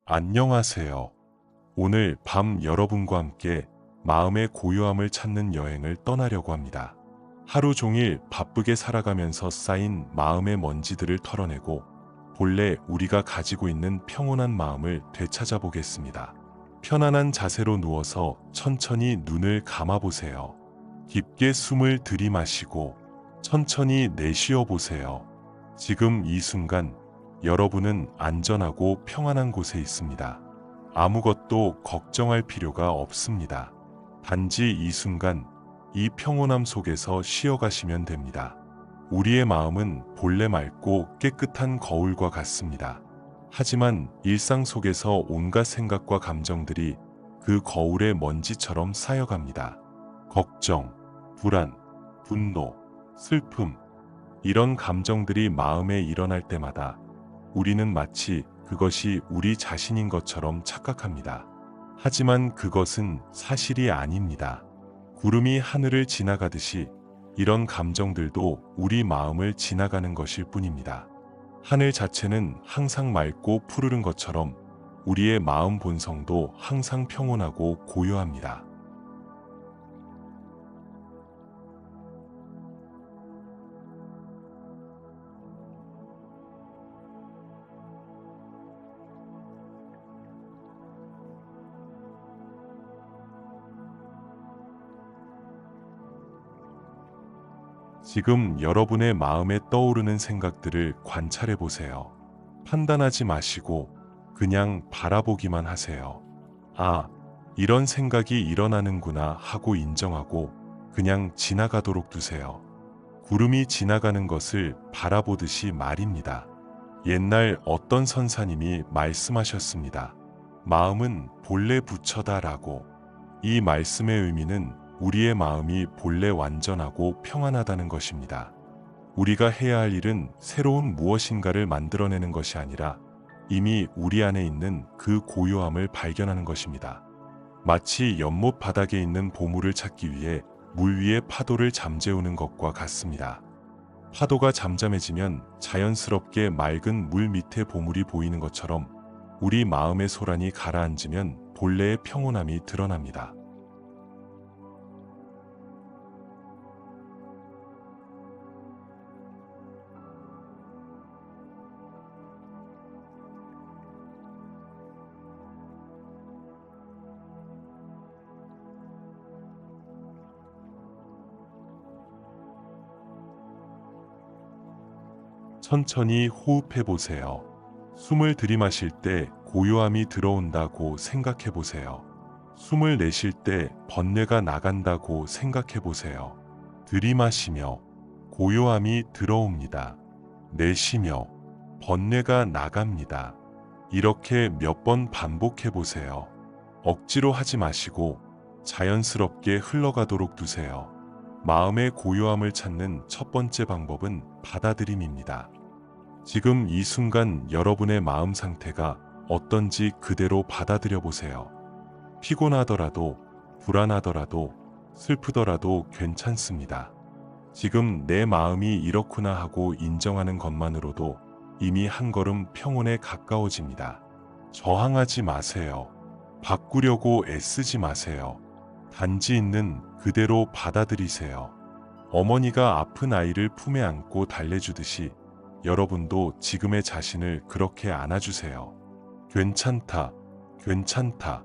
안녕하세요. 오늘 밤 여러분과 함께 마음의 고요함을 찾는 여행을 떠나려고 합니다. 하루 종일 바쁘게 살아가면서 쌓인 마음의 먼지들을 털어내고 본래 우리가 가지고 있는 평온한 마음을 되찾아 보겠습니다. 편안한 자세로 누워서 천천히 눈을 감아 보세요. 깊게 숨을 들이마시고 천천히 내쉬어 보세요. 지금 이 순간 여러분은 안전하고 평안한 곳에 있습니다. 아무것도 걱정할 필요가 없습니다. 단지 이 순간 이 평온함 속에서 쉬어가시면 됩니다. 우리의 마음은 본래 맑고 깨끗한 거울과 같습니다. 하지만 일상 속에서 온갖 생각과 감정들이 그 거울의 먼지처럼 쌓여갑니다. 걱정, 불안, 분노, 슬픔, 이런 감정들이 마음에 일어날 때마다 우리는 마치 그것이 우리 자신인 것처럼 착각합니다. 하지만 그것은 사실이 아닙니다. 구름이 하늘을 지나가듯이 이런 감정들도 우리 마음을 지나가는 것일 뿐입니다. 하늘 자체는 항상 맑고 푸르른 것처럼 우리의 마음 본성도 항상 평온하고 고요합니다. 지금 여러분의 마음에 떠오르는 생각들을 관찰해 보세요. 판단하지 마시고 그냥 바라보기만 하세요. 아, 이런 생각이 일어나는구나 하고 인정하고 그냥 지나가도록 두세요. 구름이 지나가는 것을 바라보듯이 말입니다. 옛날 어떤 선사님이 말씀하셨습니다. 마음은 본래 부처다라고. 이 말씀의 의미는 우리의 마음이 본래 완전하고 평안하다는 것입니다. 우리가 해야 할 일은 새로운 무엇인가를 만들어내는 것이 아니라 이미 우리 안에 있는 그 고요함을 발견하는 것입니다. 마치 연못 바닥에 있는 보물을 찾기 위해 물 위에 파도를 잠재우는 것과 같습니다. 파도가 잠잠해지면 자연스럽게 맑은 물 밑에 보물이 보이는 것처럼 우리 마음의 소란이 가라앉으면 본래의 평온함이 드러납니다. 천천히 호흡해 보세요. 숨을 들이마실 때 고요함이 들어온다고 생각해 보세요. 숨을 내쉴 때 번뇌가 나간다고 생각해 보세요. 들이마시며 고요함이 들어옵니다. 내쉬며 번뇌가 나갑니다. 이렇게 몇 번 반복해 보세요. 억지로 하지 마시고 자연스럽게 흘러가도록 두세요. 마음의 고요함을 찾는 첫 번째 방법은 받아들임입니다. 지금 이 순간 여러분의 마음 상태가 어떤지 그대로 받아들여 보세요. 피곤하더라도, 불안하더라도, 슬프더라도 괜찮습니다. 지금 내 마음이 이렇구나 하고 인정하는 것만으로도 이미 한 걸음 평온에 가까워집니다. 저항하지 마세요. 바꾸려고 애쓰지 마세요. 단지 있는 그대로 받아들이세요. 어머니가 아픈 아이를 품에 안고 달래주듯이 여러분도 지금의 자신을 그렇게 안아주세요. 괜찮다, 괜찮다.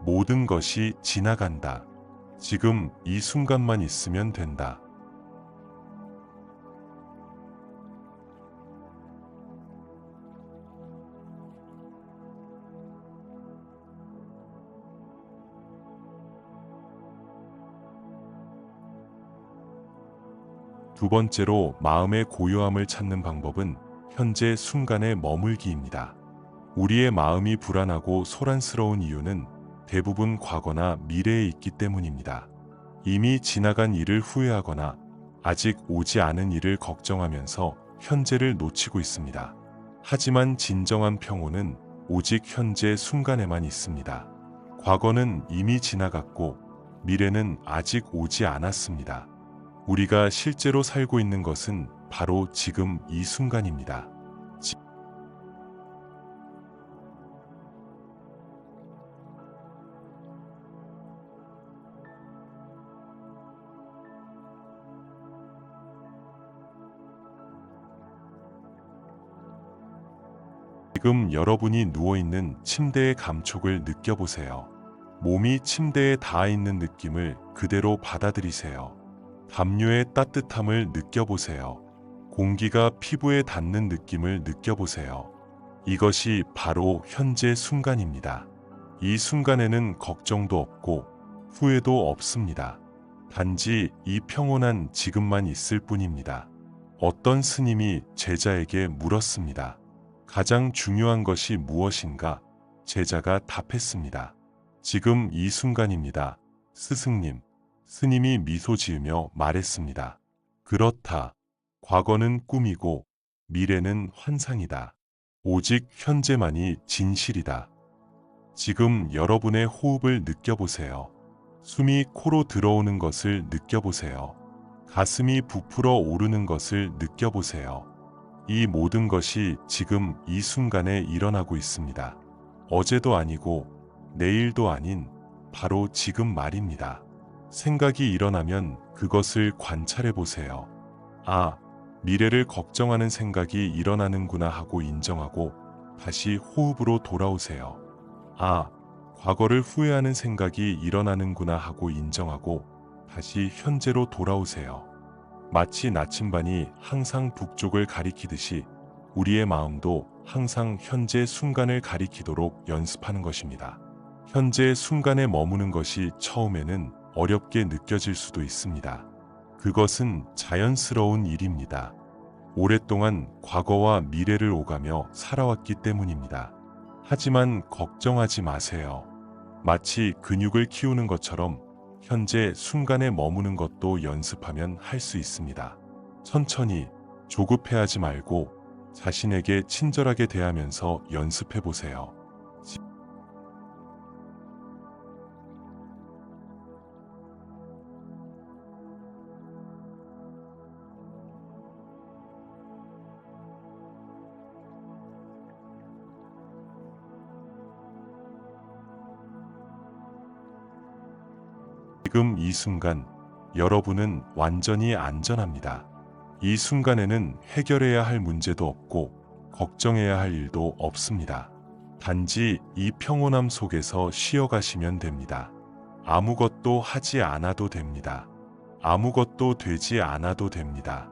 모든 것이 지나간다. 지금 이 순간만 있으면 된다. 두 번째로 마음의 고요함을 찾는 방법은 현재 순간에 머물기입니다. 우리의 마음이 불안하고 소란스러운 이유는 대부분 과거나 미래에 있기 때문입니다. 이미 지나간 일을 후회하거나 아직 오지 않은 일을 걱정하면서 현재를 놓치고 있습니다. 하지만 진정한 평온은 오직 현재 순간에만 있습니다. 과거는 이미 지나갔고 미래는 아직 오지 않았습니다. 우리가 실제로 살고 있는 것은 바로 지금 이 순간입니다. 지금 여러분이 누워있는 침대의 감촉을 느껴보세요. 몸이 침대에 닿아 있는 느낌을 그대로 받아들이세요. 담요의 따뜻함을 느껴보세요. 공기가 피부에 닿는 느낌을 느껴보세요. 이것이 바로 현재 순간입니다. 이 순간에는 걱정도 없고 후회도 없습니다. 단지 이 평온한 지금만 있을 뿐입니다. 어떤 스님이 제자에게 물었습니다. 가장 중요한 것이 무엇인가? 제자가 답했습니다. 지금 이 순간입니다. 스승님. 스님이 미소 지으며 말했습니다. 그렇다. 과거는 꿈이고 미래는 환상이다. 오직 현재만이 진실이다. 지금 여러분의 호흡을 느껴보세요. 숨이 코로 들어오는 것을 느껴보세요. 가슴이 부풀어 오르는 것을 느껴보세요. 이 모든 것이 지금 이 순간에 일어나고 있습니다. 어제도 아니고 내일도 아닌 바로 지금 말입니다. 생각이 일어나면 그것을 관찰해 보세요. 아, 미래를 걱정하는 생각이 일어나는구나 하고 인정하고 다시 호흡으로 돌아오세요. 아, 과거를 후회하는 생각이 일어나는구나 하고 인정하고 다시 현재로 돌아오세요. 마치 나침반이 항상 북쪽을 가리키듯이 우리의 마음도 항상 현재 순간을 가리키도록 연습하는 것입니다. 현재 순간에 머무는 것이 처음에는 어렵게 느껴질 수도 있습니다. 그것은 자연스러운 일입니다. 오랫동안 과거와 미래를 오가며 살아왔기 때문입니다. 하지만 걱정하지 마세요. 마치 근육을 키우는 것처럼 현재 순간에 머무는 것도 연습하면 할 수 있습니다. 천천히 조급해하지 말고 자신에게 친절하게 대하면서 연습해 보세요. 지금 이 순간 여러분은 완전히 안전합니다. 이 순간에는 해결해야 할 문제도 없고 걱정해야 할 일도 없습니다. 단지 이 평온함 속에서 쉬어가시면 됩니다. 아무것도 하지 않아도 됩니다. 아무것도 되지 않아도 됩니다.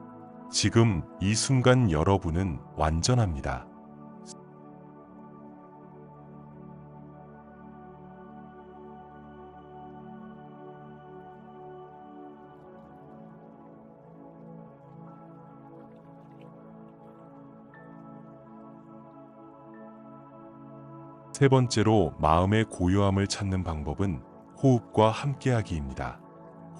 지금 이 순간 여러분은 완전합니다. 세 번째로 마음의 고요함을 찾는 방법은 호흡과 함께하기입니다.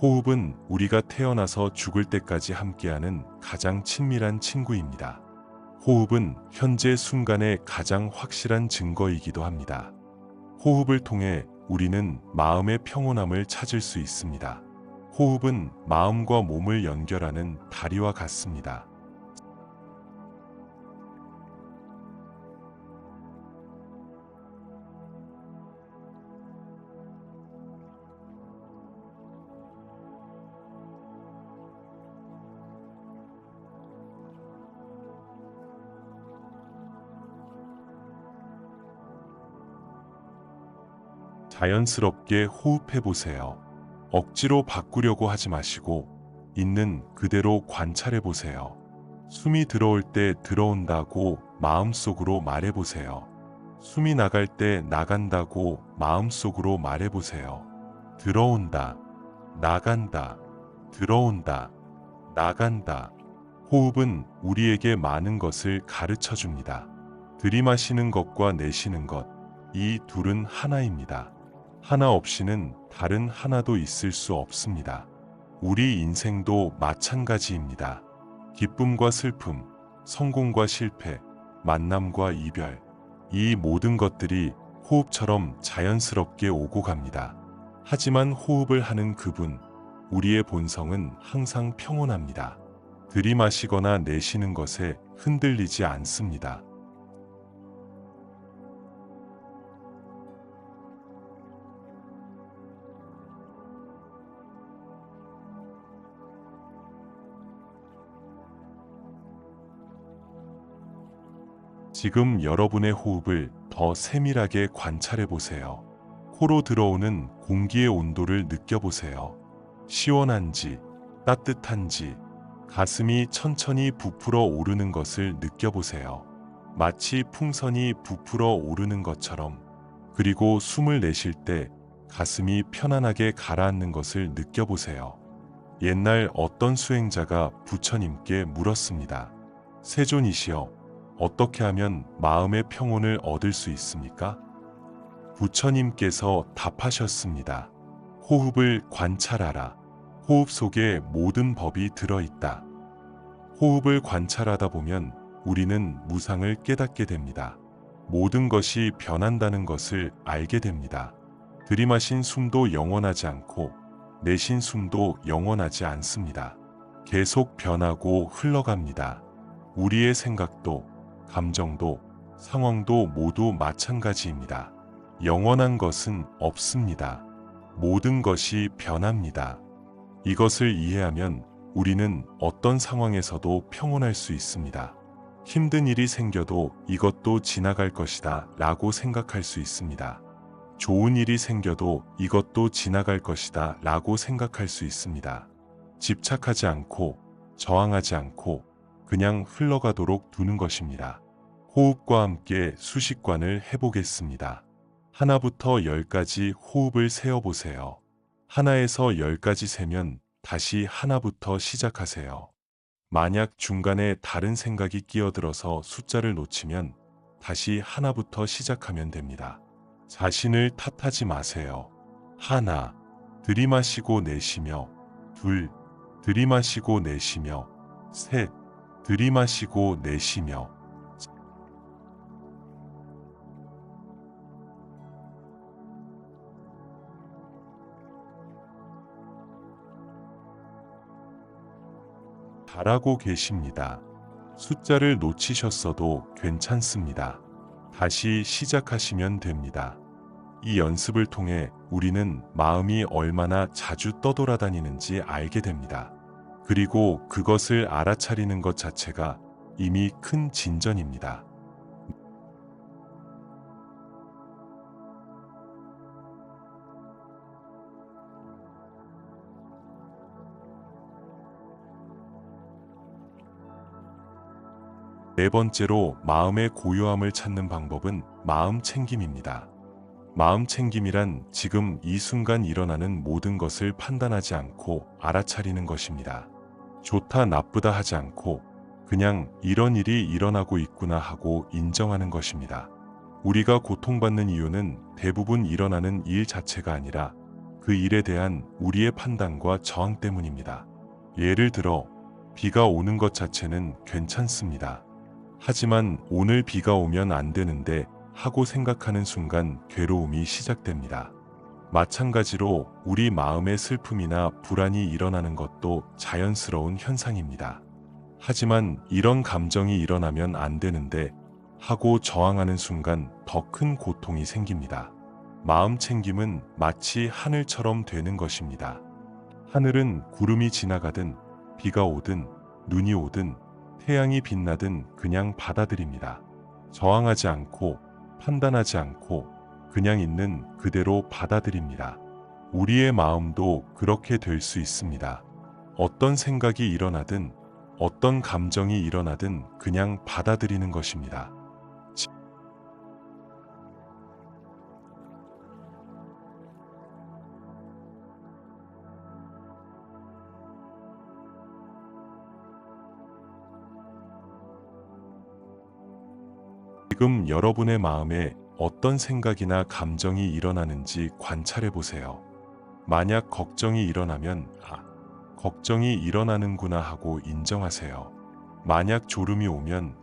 호흡은 우리가 태어나서 죽을 때까지 함께하는 가장 친밀한 친구입니다. 호흡은 현재 순간의 가장 확실한 증거이기도 합니다. 호흡을 통해 우리는 마음의 평온함을 찾을 수 있습니다. 호흡은 마음과 몸을 연결하는 다리와 같습니다. 자연스럽게 호흡해 보세요. 억지로 바꾸려고 하지 마시고 있는 그대로 관찰해 보세요. 숨이 들어올 때 들어온다고 마음속으로 말해 보세요. 숨이 나갈 때 나간다고 마음속으로 말해 보세요. 들어온다, 나간다, 들어온다, 나간다. 호흡은 우리에게 많은 것을 가르쳐 줍니다. 들이마시는 것과 내쉬는 것, 이 둘은 하나입니다. 하나 없이는 다른 하나도 있을 수 없습니다. 우리 인생도 마찬가지입니다. 기쁨과 슬픔, 성공과 실패, 만남과 이별, 이 모든 것들이 호흡처럼 자연스럽게 오고 갑니다. 하지만 호흡을 하는 그분, 우리의 본성은 항상 평온합니다. 들이마시거나 내쉬는 것에 흔들리지 않습니다. 지금 여러분의 호흡을 더 세밀하게 관찰해 보세요. 코로 들어오는 공기의 온도를 느껴보세요. 시원한지, 따뜻한지, 가슴이 천천히 부풀어 오르는 것을 느껴보세요. 마치 풍선이 부풀어 오르는 것처럼. 그리고 숨을 내쉴 때 가슴이 편안하게 가라앉는 것을 느껴보세요. 옛날 어떤 수행자가 부처님께 물었습니다. 세존이시여, 어떻게 하면 마음의 평온을 얻을 수 있습니까? 부처님께서 답하셨습니다. 호흡을 관찰하라. 호흡 속에 모든 법이 들어있다. 호흡을 관찰하다 보면 우리는 무상을 깨닫게 됩니다. 모든 것이 변한다는 것을 알게 됩니다. 들이마신 숨도 영원하지 않고 내쉰 숨도 영원하지 않습니다. 계속 변하고 흘러갑니다. 우리의 생각도, 감정도, 상황도 모두 마찬가지입니다. 영원한 것은 없습니다. 모든 것이 변합니다. 이것을 이해하면 우리는 어떤 상황에서도 평온할 수 있습니다. 힘든 일이 생겨도 이것도 지나갈 것이다 라고 생각할 수 있습니다. 좋은 일이 생겨도 이것도 지나갈 것이다 라고 생각할 수 있습니다. 집착하지 않고 저항하지 않고 그냥 흘러가도록 두는 것입니다. 호흡과 함께 수식관을 해보겠습니다. 하나부터 10까지 호흡을 세어보세요. 하나에서 10까지 세면 다시 하나부터 시작하세요. 만약 중간에 다른 생각이 끼어들어서 숫자를 놓치면 다시 하나부터 시작하면 됩니다. 자신을 탓하지 마세요. 하나, 들이마시고 내쉬며, 둘, 들이마시고 내쉬며, 셋, 들이마시고 내쉬며, 잘하고 계십니다. 숫자를 놓치셨어도 괜찮습니다. 다시 시작하시면 됩니다. 이 연습을 통해 우리는 마음이 얼마나 자주 떠돌아다니는지 알게 됩니다. 그리고 그것을 알아차리는 것 자체가 이미 큰 진전입니다. 네 번째로 마음의 고요함을 찾는 방법은 마음 챙김입니다. 마음 챙김이란 지금 이 순간 일어나는 모든 것을 판단하지 않고 알아차리는 것입니다. 좋다 나쁘다 하지 않고 그냥 이런 일이 일어나고 있구나 하고 인정하는 것입니다. 우리가 고통받는 이유는 대부분 일어나는 일 자체가 아니라 그 일에 대한 우리의 판단과 저항 때문입니다. 예를 들어 비가 오는 것 자체는 괜찮습니다. 하지만 오늘 비가 오면 안 되는데 하고 생각하는 순간 괴로움이 시작됩니다. 마찬가지로 우리 마음의 슬픔이나 불안이 일어나는 것도 자연스러운 현상입니다. 하지만 이런 감정이 일어나면 안 되는데 하고 저항하는 순간 더 큰 고통이 생깁니다. 마음 챙김은 마치 하늘처럼 되는 것입니다. 하늘은 구름이 지나가든 비가 오든 눈이 오든 태양이 빛나든 그냥 받아들입니다. 저항하지 않고 판단하지 않고 그냥 있는 그대로 받아들입니다. 우리의 마음도 그렇게 될 수 있습니다. 어떤 생각이 일어나든 어떤 감정이 일어나든 그냥 받아들이는 것입니다. 지금 여러분의 마음에 어떤 생각이나 감정이 일어나는지 관찰해 보세요. 만약 걱정이 일어나면 걱정이 일어나는구나 하고 인정하세요. 만약 졸음이 오면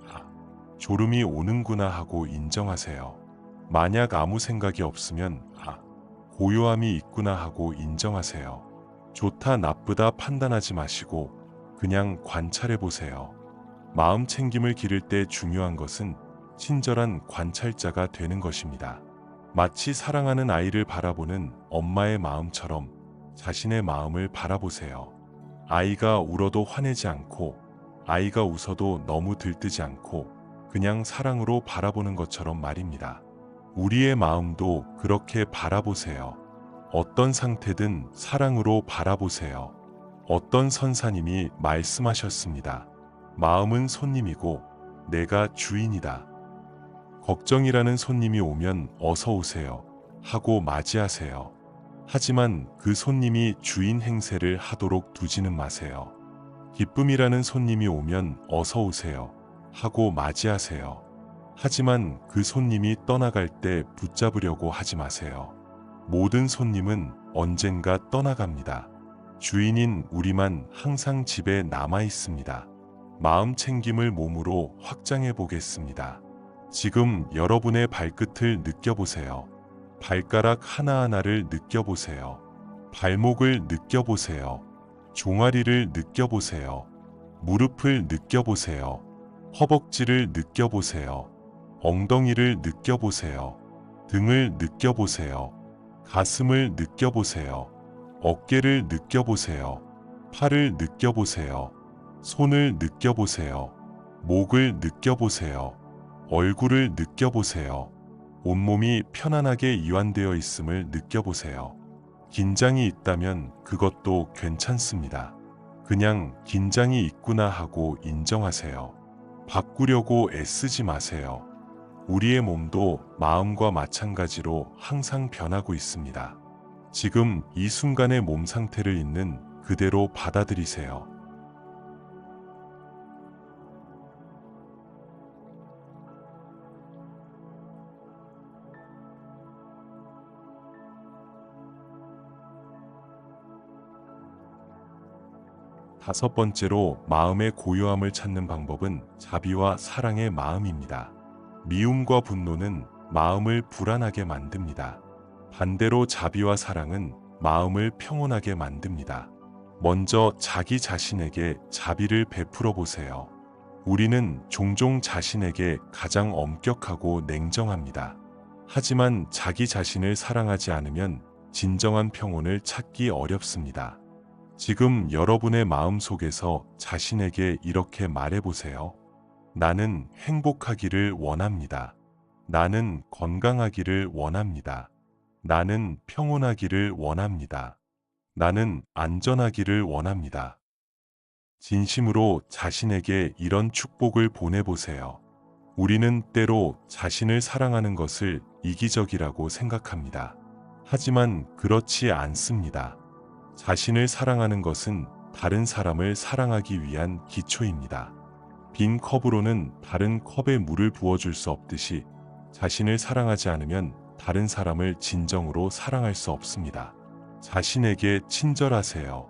졸음이 오는구나 하고 인정하세요. 만약 아무 생각이 없으면 고요함이 있구나 하고 인정하세요. 좋다 나쁘다 판단하지 마시고 그냥 관찰해 보세요. 마음 챙김을 기를 때 중요한 것은 친절한 관찰자가 되는 것입니다. 마치 사랑하는 아이를 바라보는 엄마의 마음처럼 자신의 마음을 바라보세요. 아이가 울어도 화내지 않고 아이가 웃어도 너무 들뜨지 않고 그냥 사랑으로 바라보는 것처럼 말입니다. 우리의 마음도 그렇게 바라보세요. 어떤 상태든 사랑으로 바라보세요. 어떤 선사님이 말씀하셨습니다. 마음은 손님이고 내가 주인이다. 걱정이라는 손님이 오면 어서 오세요 하고 맞이하세요. 하지만 그 손님이 주인 행세를 하도록 두지는 마세요. 기쁨이라는 손님이 오면 어서 오세요 하고 맞이하세요. 하지만 그 손님이 떠나갈 때 붙잡으려고 하지 마세요. 모든 손님은 언젠가 떠나갑니다. 주인인 우리만 항상 집에 남아 있습니다. 마음 챙김을 몸으로 확장해 보겠습니다. 지금 여러분의 발끝을 느껴보세요. 발가락 하나하나를 느껴보세요. 발목을 느껴보세요. 종아리를 느껴보세요. 무릎을 느껴보세요. 허벅지를 느껴보세요. 엉덩이를 느껴보세요. 등을 느껴보세요. 가슴을 느껴보세요. 어깨를 느껴보세요. 팔을 느껴보세요. 손을 느껴보세요. 목을 느껴보세요. 얼굴을 느껴보세요. 온몸이 편안하게 이완되어 있음을 느껴보세요. 긴장이 있다면 그것도 괜찮습니다. 그냥 긴장이 있구나 하고 인정하세요. 바꾸려고 애쓰지 마세요. 우리의 몸도 마음과 마찬가지로 항상 변하고 있습니다. 지금 이 순간의 몸 상태를 있는 그대로 받아들이세요. 다섯 번째로 마음의 고요함을 찾는 방법은 자비와 사랑의 마음입니다. 미움과 분노는 마음을 불안하게 만듭니다. 반대로 자비와 사랑은 마음을 평온하게 만듭니다. 먼저 자기 자신에게 자비를 베풀어 보세요. 우리는 종종 자신에게 가장 엄격하고 냉정합니다. 하지만 자기 자신을 사랑하지 않으면 진정한 평온을 찾기 어렵습니다. 지금 여러분의 마음 속에서 자신에게 이렇게 말해보세요. 나는 행복하기를 원합니다. 나는 건강하기를 원합니다. 나는 평온하기를 원합니다. 나는 안전하기를 원합니다. 진심으로 자신에게 이런 축복을 보내보세요. 우리는 때로 자신을 사랑하는 것을 이기적이라고 생각합니다. 하지만 그렇지 않습니다. 자신을 사랑하는 것은 다른 사람을 사랑하기 위한 기초입니다. 빈 컵으로는 다른 컵에 물을 부어줄 수 없듯이 자신을 사랑하지 않으면 다른 사람을 진정으로 사랑할 수 없습니다. 자신에게 친절하세요.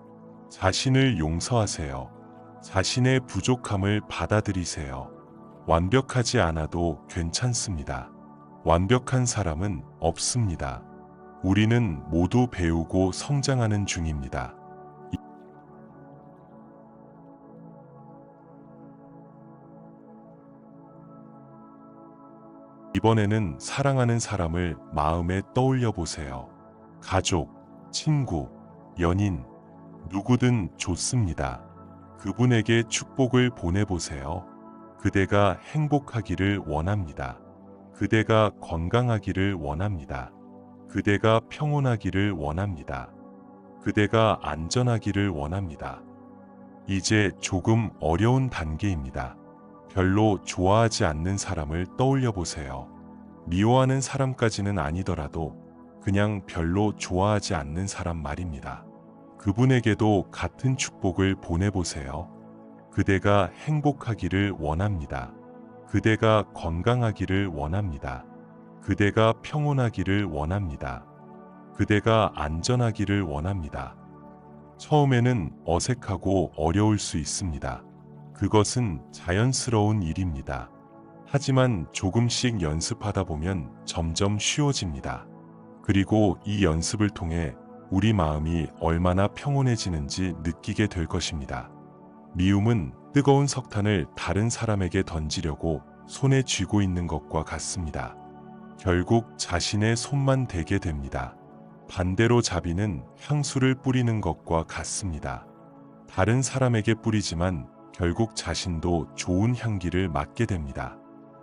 자신을 용서하세요. 자신의 부족함을 받아들이세요. 완벽하지 않아도 괜찮습니다. 완벽한 사람은 없습니다. 우리는 모두 배우고 성장하는 중입니다. 이번에는 사랑하는 사람을 마음에 떠올려 보세요. 가족, 친구, 연인, 누구든 좋습니다. 그분에게 축복을 보내보세요. 그대가 행복하기를 원합니다. 그대가 건강하기를 원합니다. 그대가 평온하기를 원합니다. 그대가 안전하기를 원합니다. 이제 조금 어려운 단계입니다. 별로 좋아하지 않는 사람을 떠올려 보세요. 미워하는 사람까지는 아니더라도 그냥 별로 좋아하지 않는 사람 말입니다. 그분에게도 같은 축복을 보내보세요. 그대가 행복하기를 원합니다. 그대가 건강하기를 원합니다. 그대가 평온하기를 원합니다. 그대가 안전하기를 원합니다. 처음에는 어색하고 어려울 수 있습니다. 그것은 자연스러운 일입니다. 하지만 조금씩 연습하다 보면 점점 쉬워집니다. 그리고 이 연습을 통해 우리 마음이 얼마나 평온해지는지 느끼게 될 것입니다. 미움은 뜨거운 석탄을 다른 사람에게 던지려고 손에 쥐고 있는 것과 같습니다. 결국 자신의 손만 대게 됩니다. 반대로 자비는 향수를 뿌리는 것과 같습니다. 다른 사람에게 뿌리지만 결국 자신도 좋은 향기를 맡게 됩니다.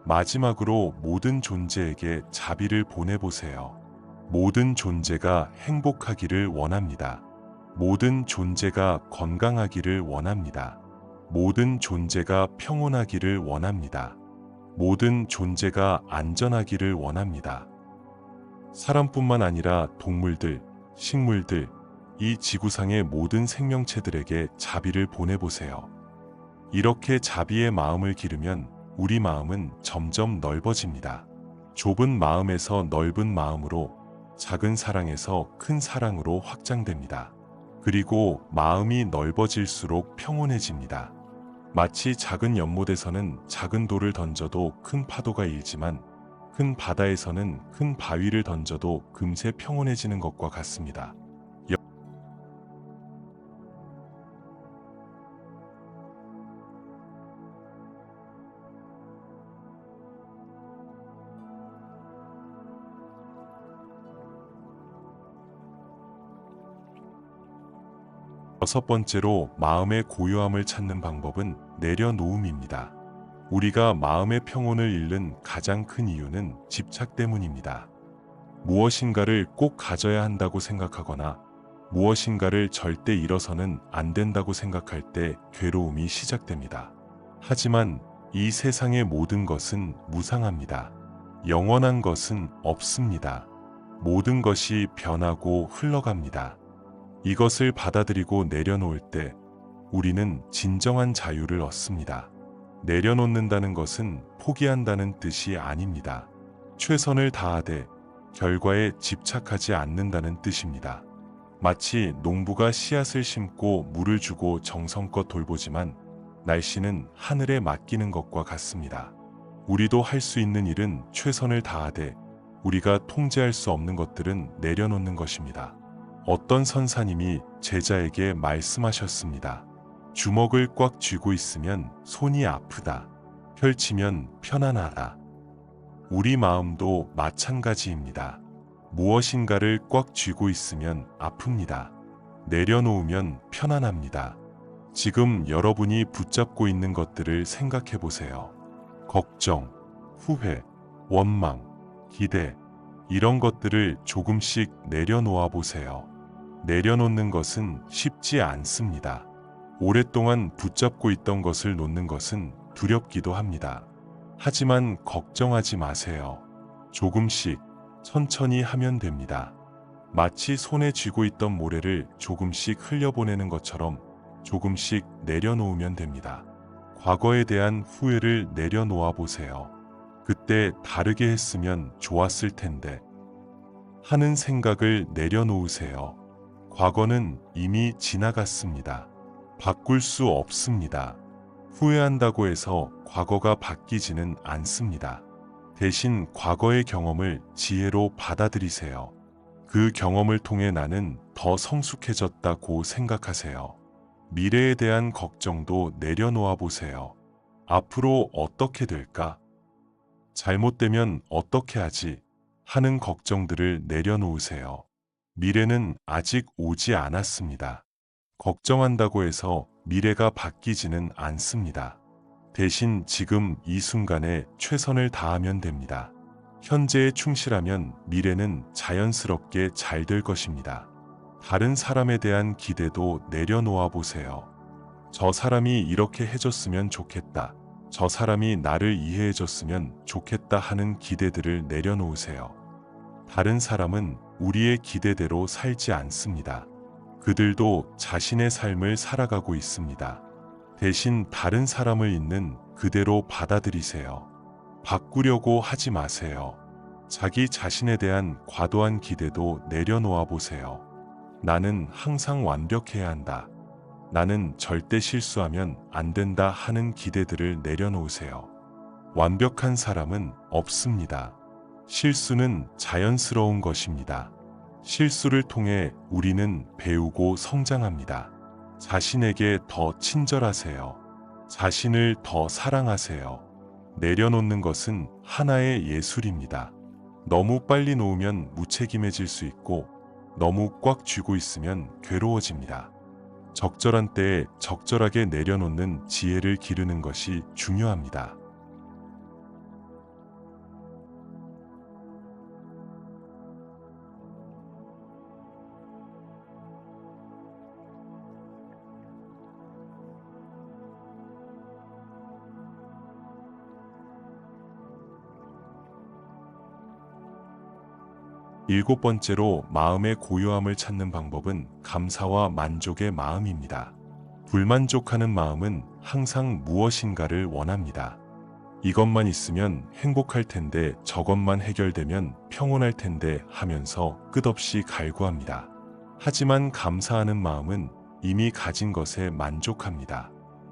마지막으로 모든 존재에게 자비를 보내보세요. 모든 존재가 행복하기를 원합니다. 모든 존재가 건강하기를 원합니다. 모든 존재가 평온하기를 원합니다. 모든 존재가 안전하기를 원합니다. 사람뿐만 아니라 동물들, 식물들, 이 지구상의 모든 생명체들에게 자비를 보내보세요. 이렇게 자비의 마음을 기르면 우리 마음은 점점 넓어집니다. 좁은 마음에서 넓은 마음으로, 작은 사랑에서 큰 사랑으로 확장됩니다. 그리고 마음이 넓어질수록 평온해집니다. 마치 작은 연못에서는 작은 돌을 던져도 큰 파도가 일지만 큰 바다에서는 큰 바위를 던져도 금세 평온해지는 것과 같습니다. 6번째로 마음의 고요함을 찾는 방법은 내려놓음입니다. 우리가 마음의 평온을 잃는 가장 큰 이유는 집착 때문입니다. 무엇인가를 꼭 가져야 한다고 생각하거나 무엇인가를 절대 잃어서는 안 된다고 생각할 때 괴로움이 시작됩니다. 하지만 이 세상의 모든 것은 무상합니다. 영원한 것은 없습니다. 모든 것이 변하고 흘러갑니다. 이것을 받아들이고 내려놓을 때 우리는 진정한 자유를 얻습니다. 내려놓는다는 것은 포기한다는 뜻이 아닙니다. 최선을 다하되 결과에 집착하지 않는다는 뜻입니다. 마치 농부가 씨앗을 심고 물을 주고 정성껏 돌보지만 날씨는 하늘에 맡기는 것과 같습니다. 우리도 할 수 있는 일은 최선을 다하되 우리가 통제할 수 없는 것들은 내려놓는 것입니다. 어떤 선사님이 제자에게 말씀하셨습니다. 주먹을 꽉 쥐고 있으면 손이 아프다. 펼치면 편안하다. 우리 마음도 마찬가지입니다. 무엇인가를 꽉 쥐고 있으면 아픕니다. 내려놓으면 편안합니다. 지금 여러분이 붙잡고 있는 것들을 생각해 보세요. 걱정, 후회, 원망, 기대, 이런 것들을 조금씩 내려놓아 보세요. 내려놓는 것은 쉽지 않습니다. 오랫동안 붙잡고 있던 것을 놓는 것은 두렵기도 합니다. 하지만 걱정하지 마세요. 조금씩, 천천히 하면 됩니다. 마치 손에 쥐고 있던 모래를 조금씩 흘려보내는 것처럼 조금씩 내려놓으면 됩니다. 과거에 대한 후회를 내려놓아 보세요. 그때 다르게 했으면 좋았을 텐데 하는 생각을 내려놓으세요. 과거는 이미 지나갔습니다. 바꿀 수 없습니다. 후회한다고 해서 과거가 바뀌지는 않습니다. 대신 과거의 경험을 지혜로 받아들이세요. 그 경험을 통해 나는 더 성숙해졌다고 생각하세요. 미래에 대한 걱정도 내려놓아 보세요. 앞으로 어떻게 될까? 잘못되면 어떻게 하지? 하는 걱정들을 내려놓으세요. 미래는 아직 오지 않았습니다. 걱정한다고 해서 미래가 바뀌지는 않습니다. 대신 지금 이 순간에 최선을 다하면 됩니다. 현재에 충실하면 미래는 자연스럽게 잘 될 것입니다. 다른 사람에 대한 기대도 내려놓아 보세요. 저 사람이 이렇게 해줬으면 좋겠다. 저 사람이 나를 이해해줬으면 좋겠다 하는 기대들을 내려놓으세요. 다른 사람은 우리의 기대대로 살지 않습니다. 그들도 자신의 삶을 살아가고 있습니다. 대신 다른 사람을 있는 그대로 받아들이세요. 바꾸려고 하지 마세요. 자기 자신에 대한 과도한 기대도 내려놓아 보세요. 나는 항상 완벽해야 한다. 나는 절대 실수하면 안 된다 하는 기대들을 내려놓으세요. 완벽한 사람은 없습니다. 실수는 자연스러운 것입니다. 실수를 통해 우리는 배우고 성장합니다. 자신에게 더 친절하세요. 자신을 더 사랑하세요. 내려놓는 것은 하나의 예술입니다. 너무 빨리 놓으면 무책임해질 수 있고 너무 꽉 쥐고 있으면 괴로워집니다. 적절한 때에 적절하게 내려놓는 지혜를 기르는 것이 중요합니다. 일곱 번째로 마음의 고요함을 찾는 방법은 감사와 만족의 마음입니다. 불만족하는 마음은 항상 무엇인가를 원합니다. 이것만 있으면 행복할 텐데, 저것만 해결되면 평온할 텐데 하면서 끝없이 갈구합니다. 하지만 감사하는 마음은 이미 가진 것에 만족합니다.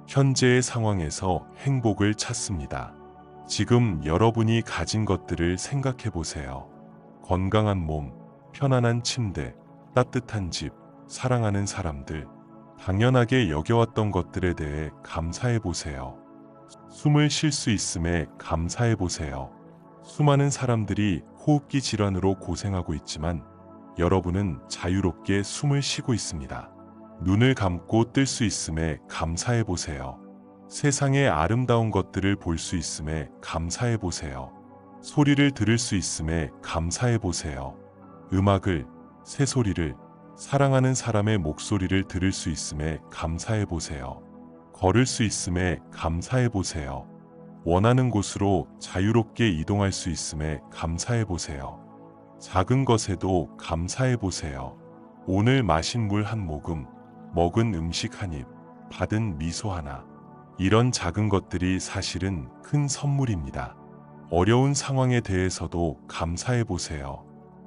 현재의 상황에서 행복을 찾습니다. 지금 여러분이 가진 것들을 생각해 보세요. 건강한 몸, 편안한 침대, 따뜻한 집, 사랑하는 사람들, 당연하게 여겨왔던 것들에 대해 감사해 보세요. 숨을 쉴 수 있음에 감사해 보세요. 수많은 사람들이 호흡기 질환으로 고생하고 있지만 여러분은 자유롭게 숨을 쉬고 있습니다. 눈을 감고 뜰 수 있음에 감사해 보세요. 세상의 아름다운 것들을 볼 수 있음에 감사해 보세요. 소리를 들을 수 있음에 감사해 보세요. 음악을, 새소리를, 사랑하는 사람의 목소리를 들을 수 있음에 감사해 보세요. 걸을 수 있음에 감사해 보세요. 원하는 곳으로 자유롭게 이동할 수 있음에 감사해 보세요. 작은 것에도 감사해 보세요. 오늘 마신 물 한 모금, 먹은 음식 한 입, 받은 미소 하나. 이런 작은 것들이 사실은 큰 선물입니다. 어려운 상황에 대해서도 감사해 보세요.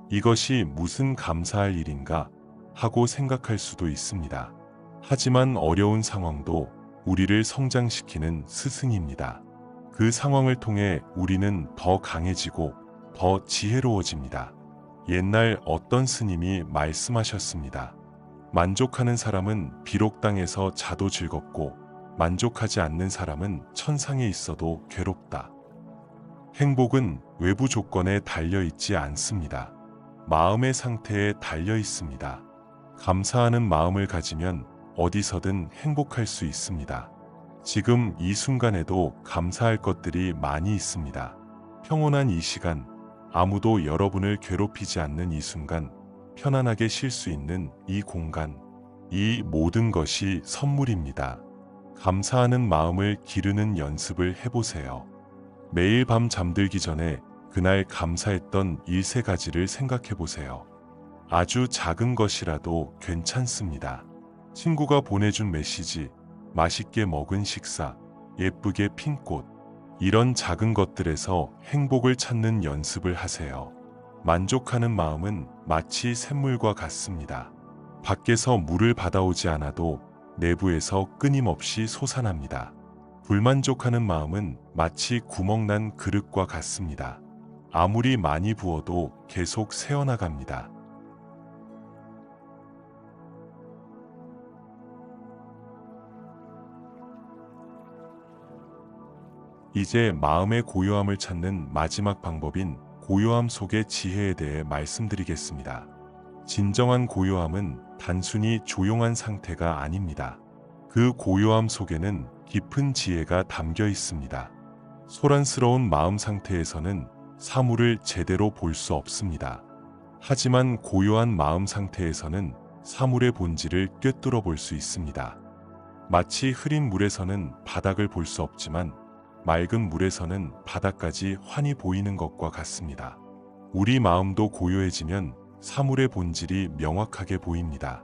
이것이 무슨 감사할 일인가 하고 생각할 수도 있습니다. 하지만 어려운 상황도 우리를 성장시키는 스승입니다. 그 상황을 통해 우리는 더 강해지고 더 지혜로워집니다. 옛날 어떤 스님이 말씀하셨습니다. 만족하는 사람은 비록 땅에서 자도 즐겁고 만족하지 않는 사람은 천상에 있어도 괴롭다. 행복은 외부 조건에 달려 있지 않습니다. 마음의 상태에 달려 있습니다. 감사하는 마음을 가지면 어디서든 행복할 수 있습니다. 지금 이 순간에도 감사할 것들이 많이 있습니다. 평온한 이 시간, 아무도 여러분을 괴롭히지 않는 이 순간, 편안하게 쉴 수 있는 이 공간, 이 모든 것이 선물입니다. 감사하는 마음을 기르는 연습을 해보세요. 매일 밤 잠들기 전에 그날 감사했던 일세 가지를 생각해 보세요. 아주 작은 것이라도 괜찮습니다. 친구가 보내준 메시지, 맛있게 먹은 식사, 예쁘게 핀 꽃, 이런 작은 것들에서 행복을 찾는 연습을 하세요. 만족하는 마음은 마치 샘물과 같습니다. 밖에서 물을 받아오지 않아도 내부에서 끊임없이 솟아납니다. 불만족하는 마음은 마치 구멍난 그릇과 같습니다. 아무리 많이 부어도 계속 새어나갑니다. 이제 마음의 고요함을 찾는 마지막 방법인 고요함 속의 지혜에 대해 말씀드리겠습니다. 진정한 고요함은 단순히 조용한 상태가 아닙니다. 그 고요함 속에는 깊은 지혜가 담겨 있습니다. 소란스러운 마음 상태에서는 사물을 제대로 볼 수 없습니다. 하지만 고요한 마음 상태에서는 사물의 본질을 꿰뚫어 볼 수 있습니다. 마치 흐린 물에서는 바닥을 볼 수 없지만 맑은 물에서는 바닥까지 환히 보이는 것과 같습니다. 우리 마음도 고요해지면 사물의 본질이 명확하게 보입니다.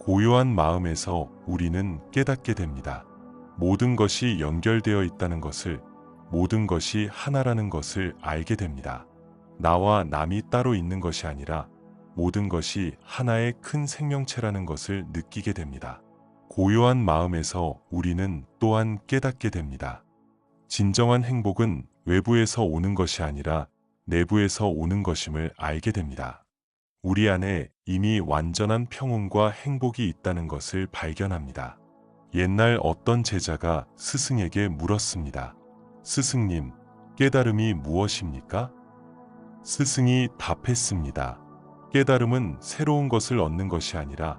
고요한 마음에서 우리는 깨닫게 됩니다. 모든 것이 연결되어 있다는 것을, 모든 것이 하나라는 것을 알게 됩니다. 나와 남이 따로 있는 것이 아니라 모든 것이 하나의 큰 생명체라는 것을 느끼게 됩니다. 고요한 마음에서 우리는 또한 깨닫게 됩니다. 진정한 행복은 외부에서 오는 것이 아니라 내부에서 오는 것임을 알게 됩니다. 우리 안에 이미 완전한 평온과 행복이 있다는 것을 발견합니다. 옛날 어떤 제자가 스승에게 물었습니다. 스승님, 깨달음이 무엇입니까? 스승이 답했습니다. 깨달음은 새로운 것을 얻는 것이 아니라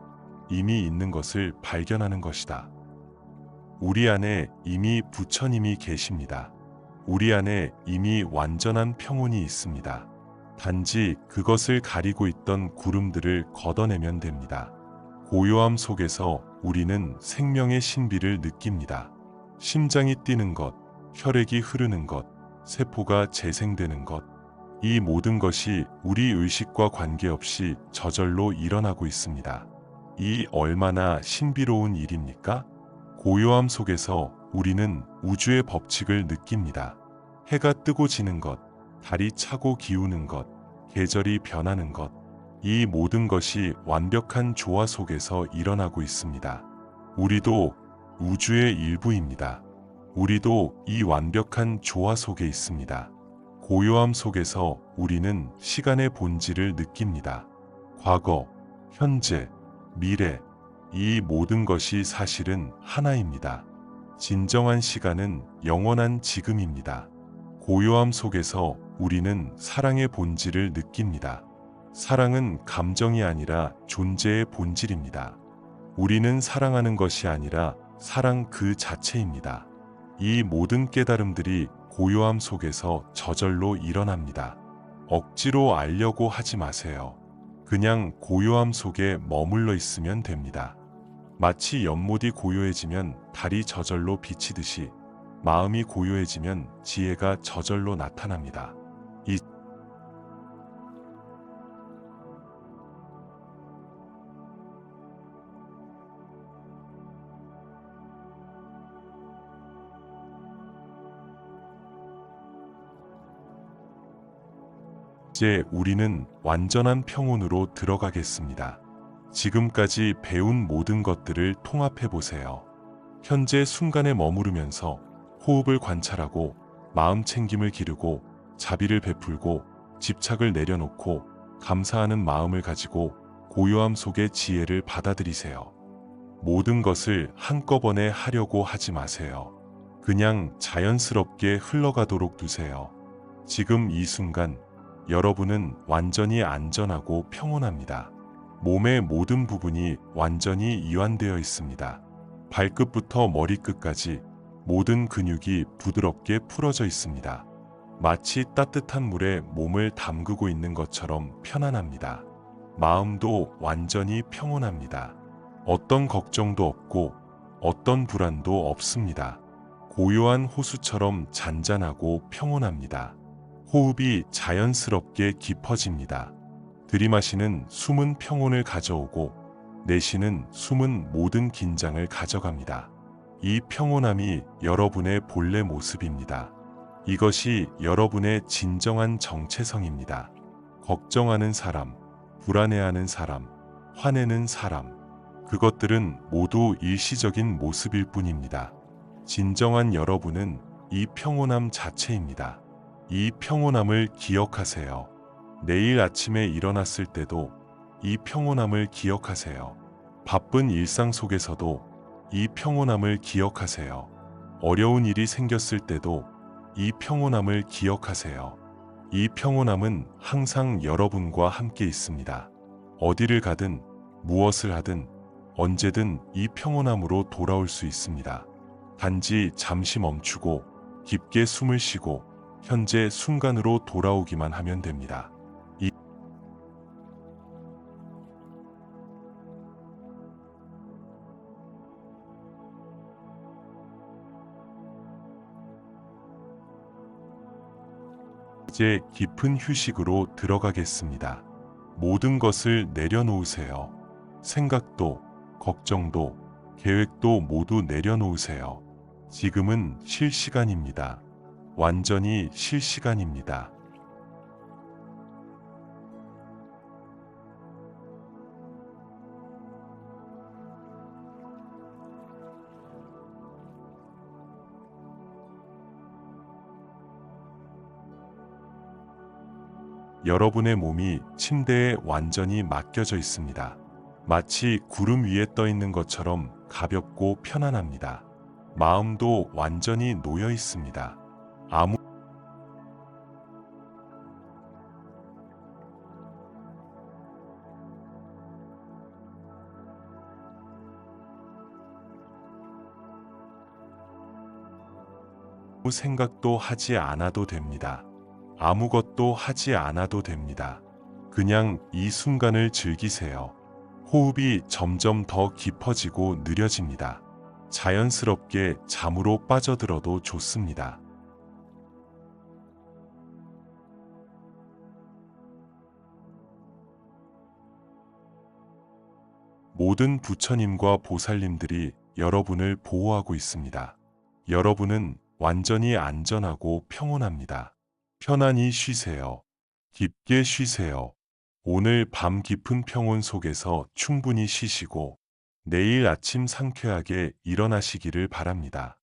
이미 있는 것을 발견하는 것이다. 우리 안에 이미 부처님이 계십니다. 우리 안에 이미 완전한 평온이 있습니다. 단지 그것을 가리고 있던 구름들을 걷어내면 됩니다. 고요함 속에서 우리는 생명의 신비를 느낍니다. 심장이 뛰는 것, 혈액이 흐르는 것, 세포가 재생되는 것, 이 모든 것이 우리 의식과 관계없이 저절로 일어나고 있습니다. 이 얼마나 신비로운 일입니까? 고요함 속에서 우리는 우주의 법칙을 느낍니다. 해가 뜨고 지는 것, 달이 차고 기우는 것, 계절이 변하는 것, 이 모든 것이 완벽한 조화 속에서 일어나고 있습니다. 우리도 우주의 일부입니다. 우리도 이 완벽한 조화 속에 있습니다. 고요함 속에서 우리는 시간의 본질을 느낍니다. 과거, 현재, 미래, 이 모든 것이 사실은 하나입니다. 진정한 시간은 영원한 지금입니다. 고요함 속에서 우리는 사랑의 본질을 느낍니다. 사랑은 감정이 아니라 존재의 본질입니다. 우리는 사랑하는 것이 아니라 사랑 그 자체입니다. 이 모든 깨달음들이 고요함 속에서 저절로 일어납니다. 억지로 알려고 하지 마세요. 그냥 고요함 속에 머물러 있으면 됩니다. 마치 연못이 고요해지면 달이 저절로 비치듯이 마음이 고요해지면 지혜가 저절로 나타납니다. 이제 우리는 완전한 평온으로 들어가겠습니다. 지금까지 배운 모든 것들을 통합해 보세요. 현재 순간에 머무르면서 호흡을 관찰하고 마음 챙김을 기르고 자비를 베풀고 집착을 내려놓고 감사하는 마음을 가지고 고요함 속의 지혜를 받아들이세요. 모든 것을 한꺼번에 하려고 하지 마세요. 그냥 자연스럽게 흘러가도록 두세요. 지금 이 순간 여러분은 완전히 안전하고 평온합니다. 몸의 모든 부분이 완전히 이완되어 있습니다. 발끝부터 머리끝까지 모든 근육이 부드럽게 풀어져 있습니다. 마치 따뜻한 물에 몸을 담그고 있는 것처럼 편안합니다. 마음도 완전히 평온합니다. 어떤 걱정도 없고 어떤 불안도 없습니다. 고요한 호수처럼 잔잔하고 평온합니다. 호흡이 자연스럽게 깊어집니다. 들이마시는 숨은 평온을 가져오고 내쉬는 숨은 모든 긴장을 가져갑니다. 이 평온함이 여러분의 본래 모습입니다. 이것이 여러분의 진정한 정체성입니다. 걱정하는 사람, 불안해하는 사람, 화내는 사람, 그것들은 모두 일시적인 모습일 뿐입니다. 진정한 여러분은 이 평온함 자체입니다. 이 평온함을 기억하세요. 내일 아침에 일어났을 때도 이 평온함을 기억하세요. 바쁜 일상 속에서도 이 평온함을 기억하세요. 어려운 일이 생겼을 때도 이 평온함을 기억하세요. 이 평온함은 항상 여러분과 함께 있습니다. 어디를 가든 무엇을 하든 언제든 이 평온함으로 돌아올 수 있습니다. 단지 잠시 멈추고 깊게 숨을 쉬고 현재 순간으로 돌아오기만 하면 됩니다. 이제 깊은 휴식으로 들어가겠습니다. 모든 것을 내려놓으세요. 생각도, 걱정도, 계획도 모두 내려놓으세요. 지금은 쉴 시간입니다. 완전히 쉴 시간입니다. 여러분의 몸이 침대에 완전히 맡겨져 있습니다. 마치 구름 위에 떠 있는 것처럼 가볍고 편안합니다. 마음도 완전히 놓여 있습니다. 아무 생각도 하지 않아도 됩니다. 아무것도 하지 않아도 됩니다. 그냥 이 순간을 즐기세요. 호흡이 점점 더 깊어지고 느려집니다. 자연스럽게 잠으로 빠져들어도 좋습니다. 모든 부처님과 보살님들이 여러분을 보호하고 있습니다. 여러분은 완전히 안전하고 평온합니다. 편안히 쉬세요. 깊게 쉬세요. 오늘 밤 깊은 평온 속에서 충분히 쉬시고 내일 아침 상쾌하게 일어나시기를 바랍니다.